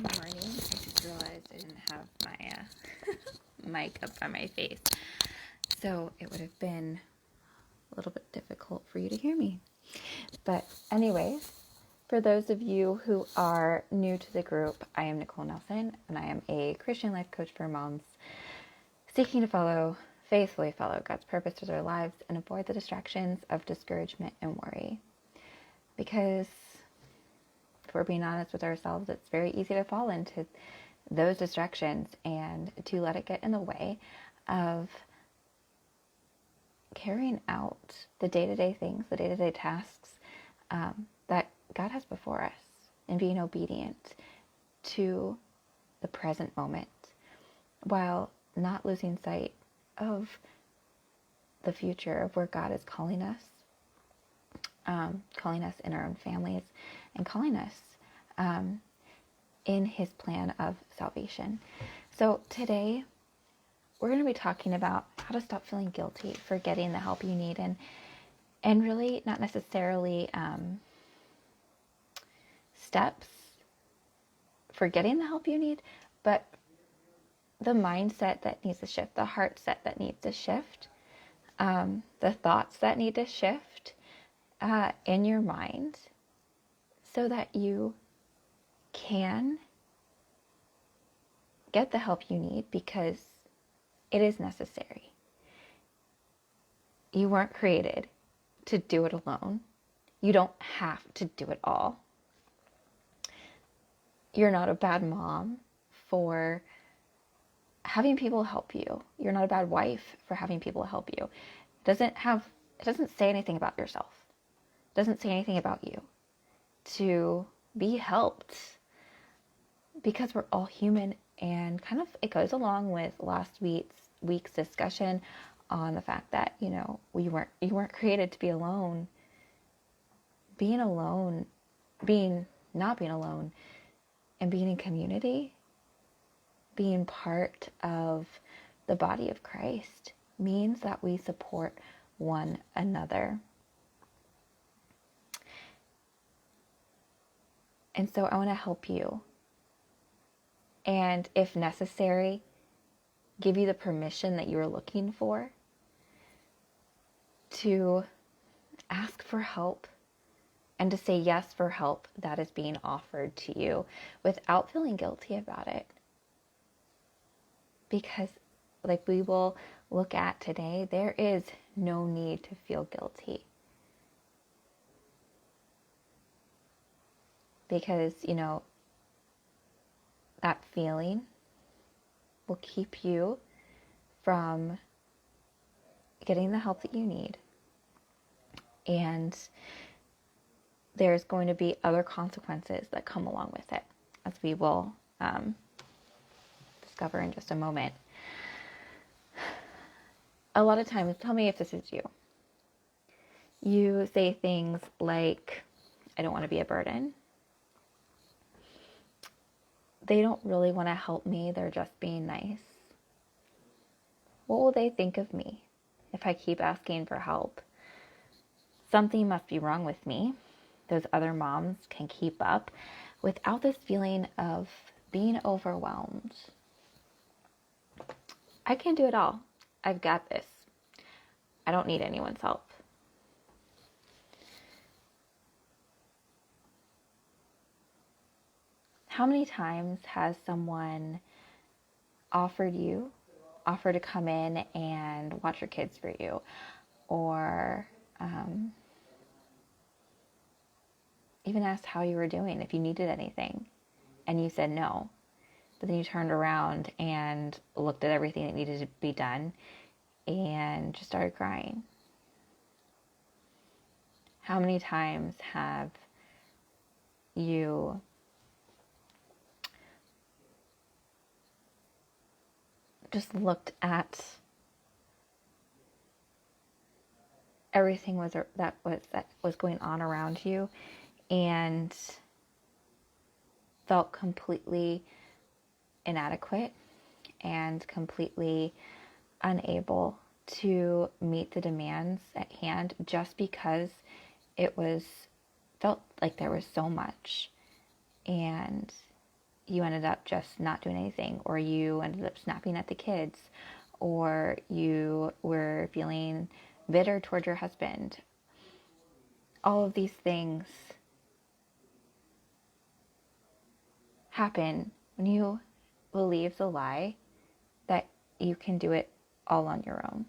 Good morning. I just realized I didn't have my mic up by my face. So it would have been a little bit difficult for you to hear me. But anyways, for those of you who are new to the group, I am Nicole Nelson, and I am a Christian life coach for moms seeking to faithfully follow God's purpose for their lives and avoid the distractions of discouragement and worry. Because if we're being honest with ourselves, it's very easy to fall into those distractions and to let it get in the way of carrying out the day-to-day things, the day-to-day tasks that God has before us, and being obedient to the present moment while not losing sight of the future of where God is calling us in our own families, and calling us in His plan of salvation. So today, we're going to be talking about how to stop feeling guilty for getting the help you need, and really not necessarily steps for getting the help you need, but the mindset that needs to shift, the heart set that needs to shift, the thoughts that need to shift in your mind so that you can get the help you need, because it is necessary. You weren't created to do it alone. You don't have to do it all. You're not a bad mom for having people help you. You're not a bad wife for having people help you. It doesn't say anything about yourself. It doesn't say anything about you to be helped, because we're all human. And kind of it goes along with last week's discussion on the fact that, you weren't created to be alone. Not being alone, and being in community, being part of the body of Christ, means that we support one another. And so I want to help you, and if necessary, give you the permission that you are looking for to ask for help, and to say yes for help that is being offered to you without feeling guilty about it. Because, like we will look at today, there is no need to feel guilty. Because, that feeling will keep you from getting the help that you need. And there's going to be other consequences that come along with it, as we will discover in just a moment. A lot of times, tell me if this is you. You say things like, I don't want to be a burden. They don't really want to help me. They're just being nice. What will they think of me if I keep asking for help? Something must be wrong with me. Those other moms can keep up without this feeling of being overwhelmed. I can do it all. I've got this. I don't need anyone's help. How many times has someone offered to come in and watch your kids for you, or even asked how you were doing, if you needed anything, and you said no, but then you turned around and looked at everything that needed to be done and just started crying? How many times have you just looked at everything that was going on around you and felt completely inadequate and completely unable to meet the demands at hand, just because felt like there was so much, and you ended up just not doing anything, or you ended up snapping at the kids, or you were feeling bitter toward your husband. All of these things happen when you believe the lie that you can do it all on your own,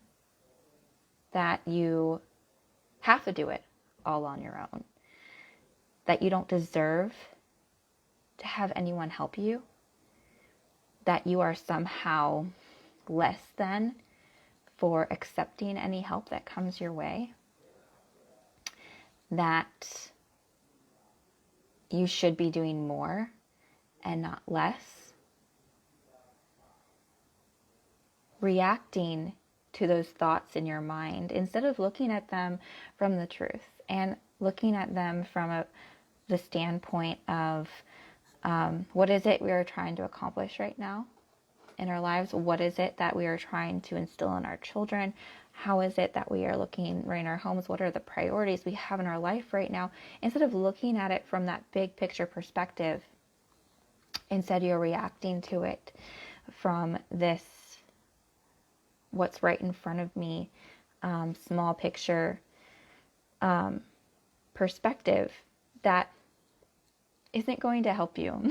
that you have to do it all on your own, that you don't deserve to have anyone help you, that you are somehow less than for accepting any help that comes your way, that you should be doing more and not less. Reacting to those thoughts in your mind instead of looking at them from the truth and looking at them from the standpoint of what is it we are trying to accomplish right now in our lives? What is it that we are trying to instill in our children? How is it that we are looking right in our homes? What are the priorities we have in our life right now? Instead of looking at it from that big picture perspective, instead you're reacting to it from this what's right in front of me, small picture perspective that isn't going to help you.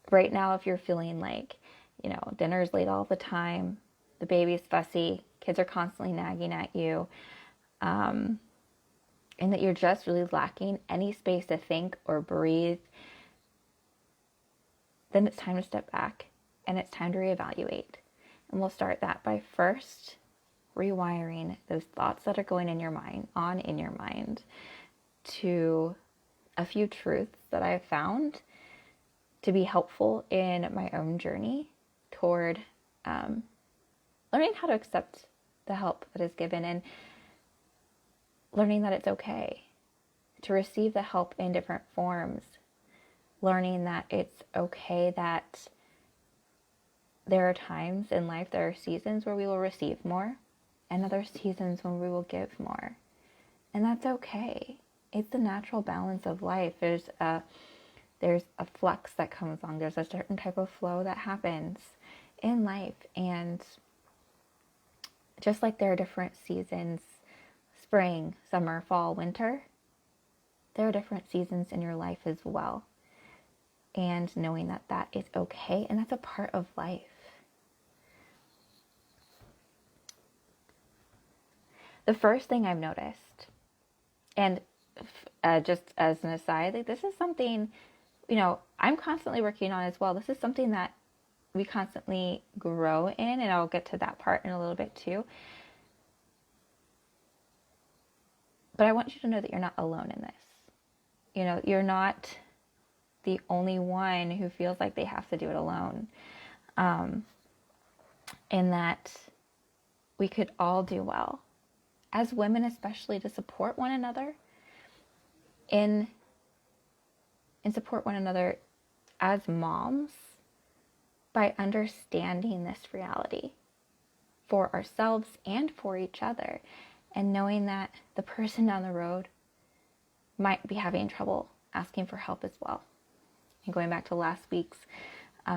Right now, if you're feeling like, dinner's late all the time, the baby's fussy, kids are constantly nagging at you, and that you're just really lacking any space to think or breathe, then it's time to step back and it's time to reevaluate. And we'll start that by first rewiring those thoughts that are going in your mind to a few truths that I have found to be helpful in my own journey toward learning how to accept the help that is given, and learning that it's okay to receive the help in different forms, learning that it's okay that there are times in life, there are seasons where we will receive more and other seasons when we will give more. And that's okay. It's the natural balance of life. There's a flux that comes along. There's a certain type of flow that happens in life. And just like there are different seasons, spring, summer, fall, winter, there are different seasons in your life as well. And knowing that that is okay, and that's a part of life. The first thing I've noticed, and just as an aside, like, this is something, I'm constantly working on as well. This is something that we constantly grow in, and I'll get to that part in a little bit too. But I want you to know that you're not alone in this. You're not the only one who feels like they have to do it alone. And that we could all do well, as women especially, to support one another and support one another as moms by understanding this reality for ourselves and for each other, and knowing that the person down the road might be having trouble asking for help as well. And going back to last week's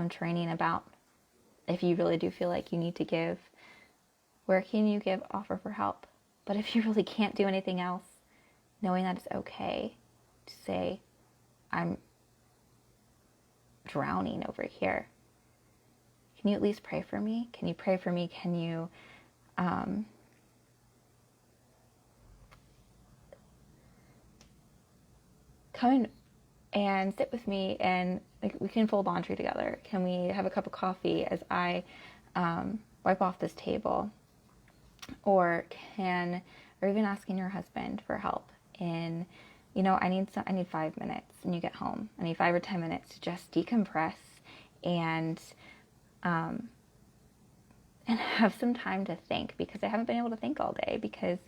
training about if you really do feel like you need to give, where can you give, offer for help? But if you really can't do anything else, knowing that it's okay to say, I'm drowning over here. Can you at least pray for me? Can you pray for me? Can you come and sit with me, and we can fold laundry together? Can we have a cup of coffee as I wipe off this table? Or even asking your husband for help in, I need 5 minutes when you get home. I need 5 or 10 minutes to just decompress and have some time to think, because I haven't been able to think all day because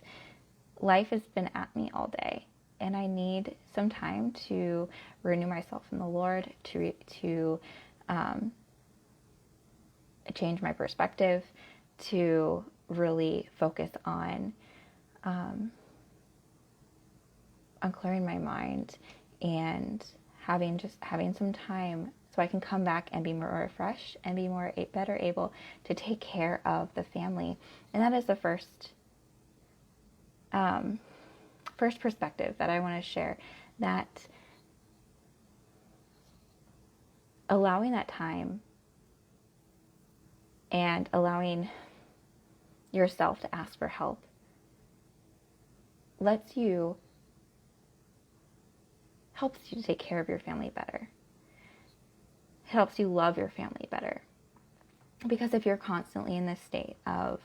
life has been at me all day. And I need some time to renew myself in the Lord, to change my perspective, to really focus on on clearing my mind and having some time so I can come back and be more refreshed and be better able to take care of the family. And that is the first perspective that I want to share, that allowing that time and allowing yourself to ask for help helps you to take care of your family better. It helps you love your family better. Because if you're constantly in this state of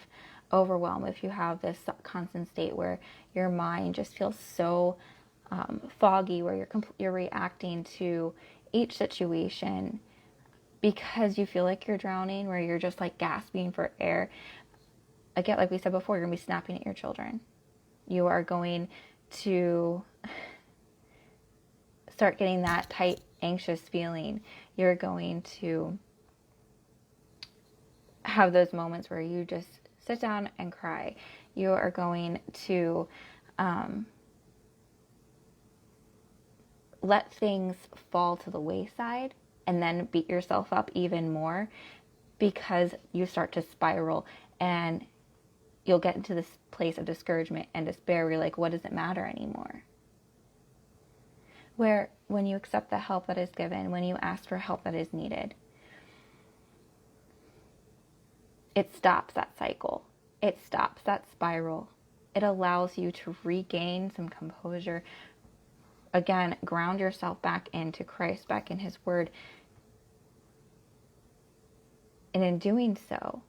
overwhelm, if you have this constant state where your mind just feels so foggy, where you're reacting to each situation because you feel like you're drowning, where you're just like gasping for air, again, like we said before, you're going to be snapping at your children. You are going to start getting that tight, anxious feeling. You're going to have those moments where you just sit down and cry. You are going to let things fall to the wayside and then beat yourself up even more, because you start to spiral and you'll get into this place of discouragement and despair where you're like, what does it matter anymore? Where when you accept the help that is given, when you ask for help that is needed, it stops that cycle. It stops that spiral. It allows you to regain some composure. Again, ground yourself back into Christ, back in His Word. And in doing so,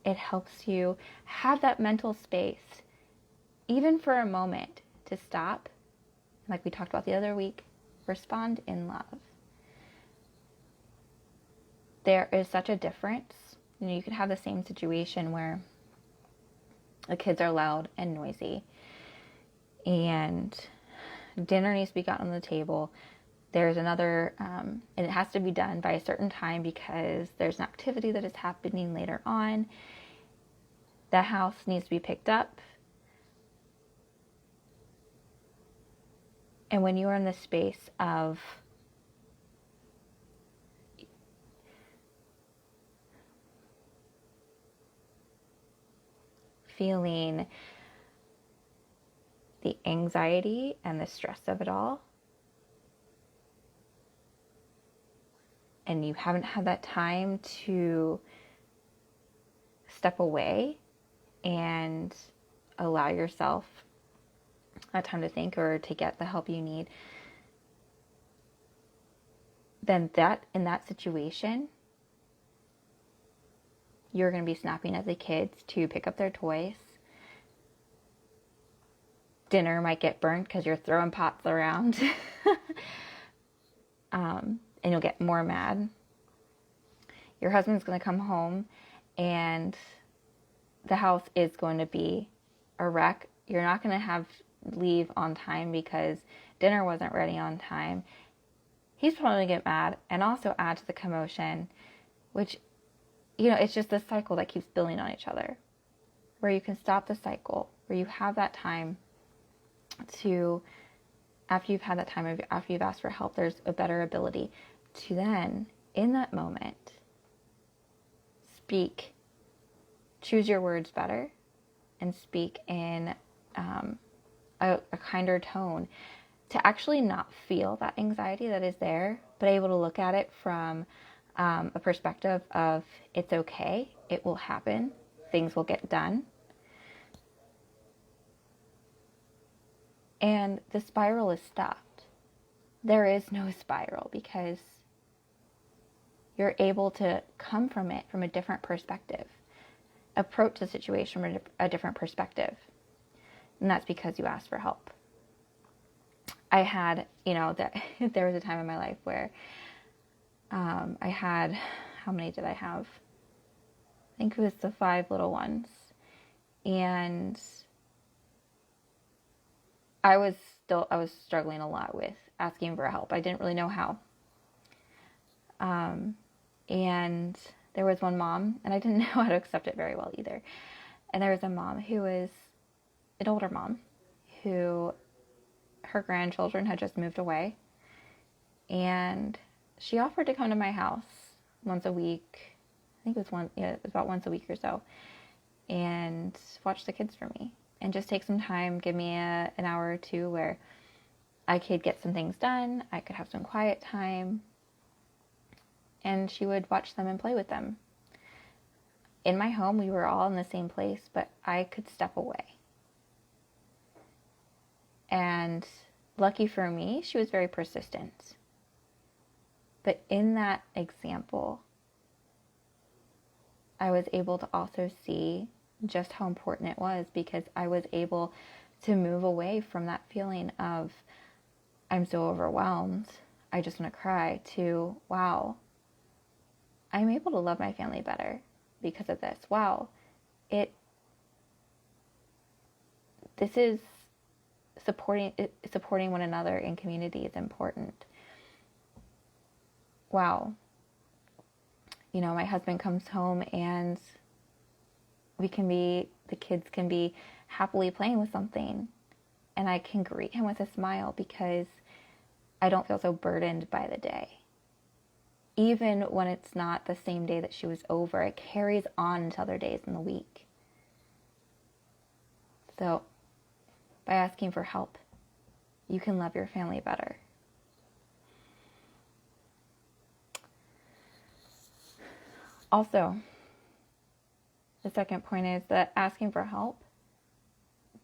it helps you have that mental space, even for a moment, to stop. Like we talked about the other week, respond in love. There is such a difference. You could have the same situation where the kids are loud and noisy and dinner needs to be gotten on the table. There's another, and it has to be done by a certain time because there's an activity that is happening later on. The house needs to be picked up. And when you are in the space of feeling the anxiety and the stress of it all, and you haven't had that time to step away and allow yourself a time to think or to get the help you need, then in that situation, you're going to be snapping at the kids to pick up their toys. Dinner might get burnt because you're throwing pots around. And you'll get more mad. Your husband's going to come home and the house is going to be a wreck. You're not going to leave on time because dinner wasn't ready on time. He's probably going to get mad and also add to the commotion, which, it's just this cycle that keeps building on each other, where you can stop the cycle, where you have that time to, after you've asked for help, there's a better ability to then, in that moment, choose your words better, and speak in a kinder tone, to actually not feel that anxiety that is there, but able to look at it from a perspective of, it's okay, it will happen, things will get done. And the spiral is stopped. There is no spiral because you're able to come from it from a different perspective, approach the situation from a different perspective. And that's because you asked for help. I had, there was a time in my life where I had, how many did I have? I think it was the 5 little ones. And I was struggling a lot with asking for help. I didn't really know how. And there was one mom, and I didn't know how to accept it very well either. And there was a mom who was an older mom who her grandchildren had just moved away, and she offered to come to my house once a week. I think it was about once a week or so, and watch the kids for me and just take some time, give me an hour or two where I could get some things done, I could have some quiet time, and she would watch them and play with them. In my home, we were all in the same place, but I could step away. And lucky for me, she was very persistent. But in that example, I was able to also see just how important it was, because I was able to move away from that feeling of, I'm so overwhelmed, I just want to cry, to, wow, I'm able to love my family better because of this. Wow, this is supporting one another in community is important. Wow. My husband comes home and the kids can be happily playing with something, and I can greet him with a smile because I don't feel so burdened by the day. Even when it's not the same day that she was over, it carries on into other days in the week. So, by asking for help, you can love your family better. Also, the second point is that asking for help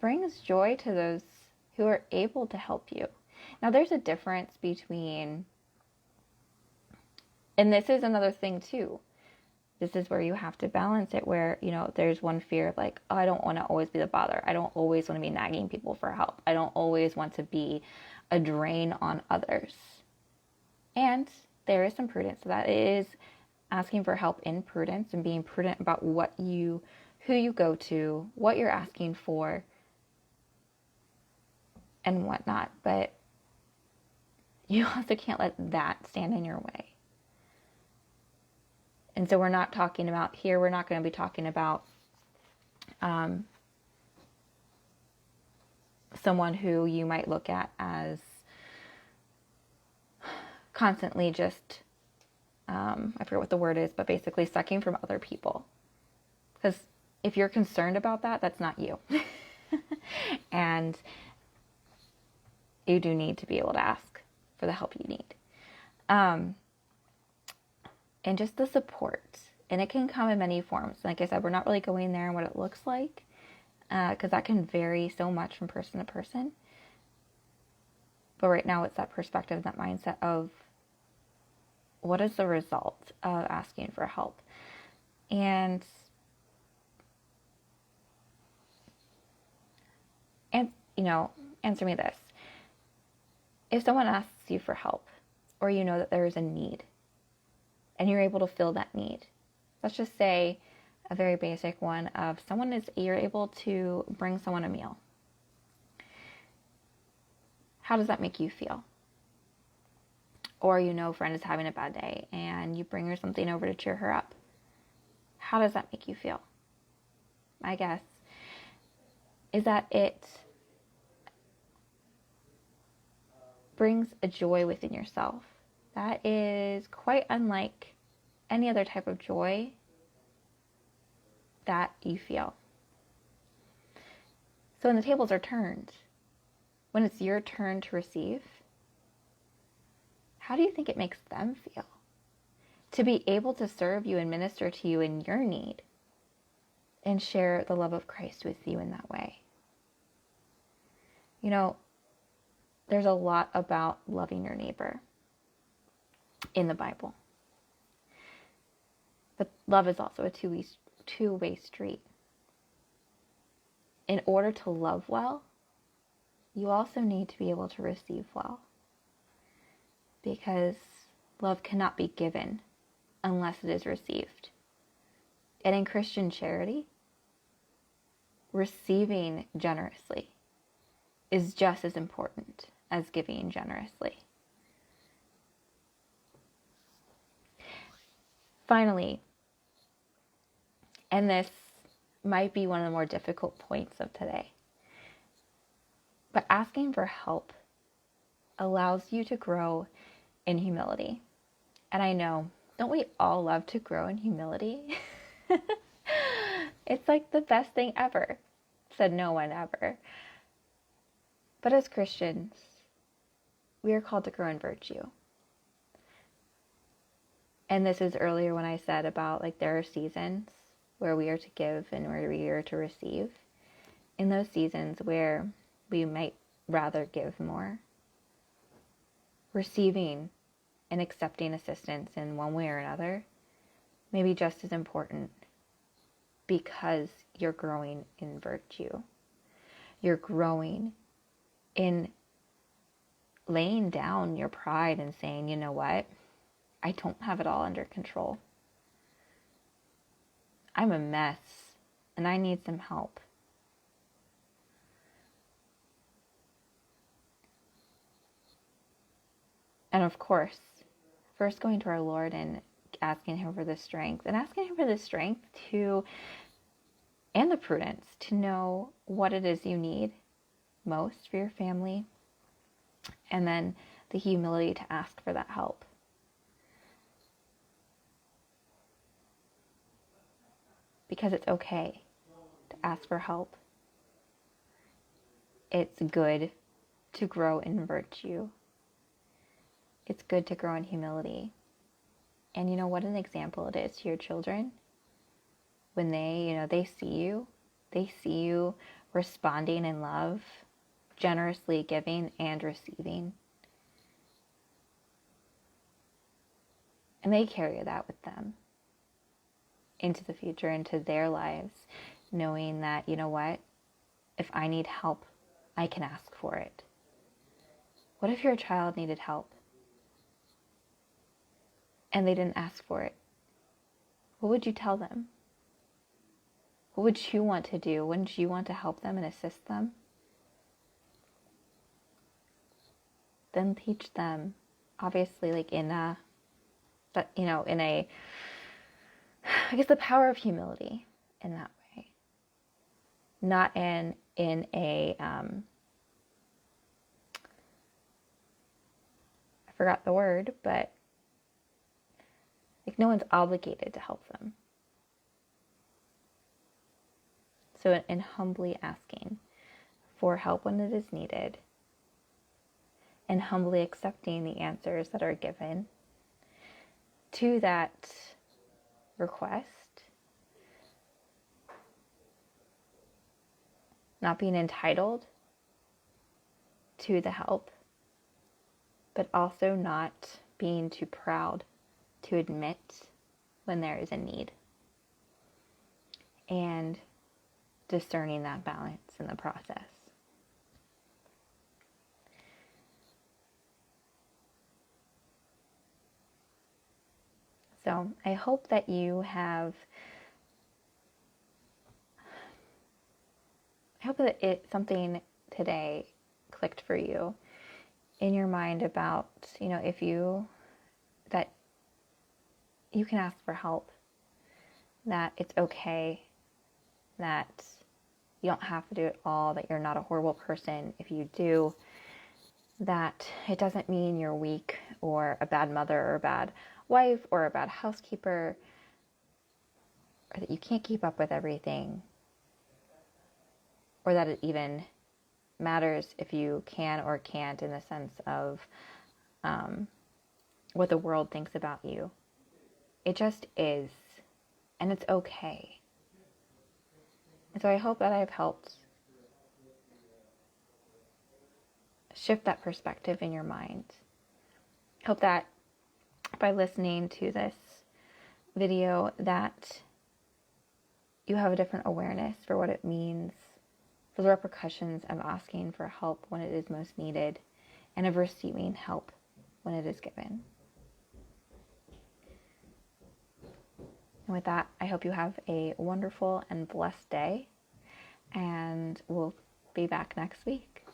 brings joy to those who are able to help you. Now, there's a difference between, and this is another thing too, this is where you have to balance it, where, there's one fear of like, oh, I don't want to always be the bother. I don't always want to be nagging people for help. I don't always want to be a drain on others. And there is some prudence to that. It is asking for help in prudence and being prudent about who you go to, what you're asking for, and whatnot. But you also can't let that stand in your way. And so we're not going to be talking about someone who you might look at as constantly just, I forget what the word is, but basically sucking from other people. Because if you're concerned about that, that's not you. And you do need to be able to ask for the help you need. And just the support. And it can come in many forms. Like I said, we're not really going there and what it looks like, because that can vary so much from person to person. But right now it's that perspective, that mindset of what is the result of asking for help. And answer me this. If someone asks you for help, or that there is a need, and you're able to fill that need. Let's just say a very basic one of you're able to bring someone a meal. How does that make you feel? Or a friend is having a bad day and you bring her something over to cheer her up. How does that make you feel? My guess is that it brings a joy within yourself that is quite unlike any other type of joy that you feel. So when the tables are turned, when it's your turn to receive, how do you think it makes them feel? To be able to serve you and minister to you in your need and share the love of Christ with you in that way. There's a lot about loving your neighbor in the Bible. But love is also a two-way street. In order to love well, you also need to be able to receive well. Because love cannot be given unless it is received. And in Christian charity, receiving generously is just as important as giving generously. Finally, and this might be one of the more difficult points of today, But asking for help allows you to grow in humility. And I know, don't we all love to grow in humility? It's like the best thing ever, said no one ever. But as Christians, we are called to grow in virtue. And this is earlier when I said about like there are seasons where we are to give and where we are to receive. In those seasons where we might rather give more, receiving and accepting assistance in one way or another may be just as important, because you're growing in virtue. You're growing in laying down your pride and saying, you know what? I don't have it all under control. I'm a mess and I need some help. And of course, first going to our Lord and asking Him for the strength, and asking Him for the strength to, and the prudence to know what it is you need most for your family, and then the humility to ask for that help. Because it's okay to ask for help. It's good to grow in virtue. It's good to grow in humility. And you know what an example it is to your children? When they see you responding in love, generously giving and receiving. And they carry that with them into the future, into their lives, knowing that, you know what, if I need help, I can ask for it. What if your child needed help and they didn't ask for it? What would you tell them? What would you want to do? Wouldn't you want to help them and assist them? Then teach them, obviously, like in a, I guess the power of humility in that way. Not in a, I forgot the word, but like no one's obligated to help them. So in humbly asking for help when it is needed, and humbly accepting the answers that are given to that request, not being entitled to the help, but also not being too proud to admit when there is a need, and discerning that balance in the process. So I hope that something today clicked for you in your mind about, that you can ask for help, that it's okay, that you don't have to do it all, that you're not a horrible person if you do, that it doesn't mean you're weak or a bad mother or a bad wife or a bad housekeeper, or that you can't keep up with everything, or that it even matters if you can or can't, in the sense of what the world thinks about you. It just is, and it's okay. And so I hope that I've helped shift that perspective in your mind. I hope that by listening to this video that you have a different awareness for what it means, for the repercussions of asking for help when it is most needed, and of receiving help when it is given. And with that, I hope you have a wonderful and blessed day, and we'll be back next week.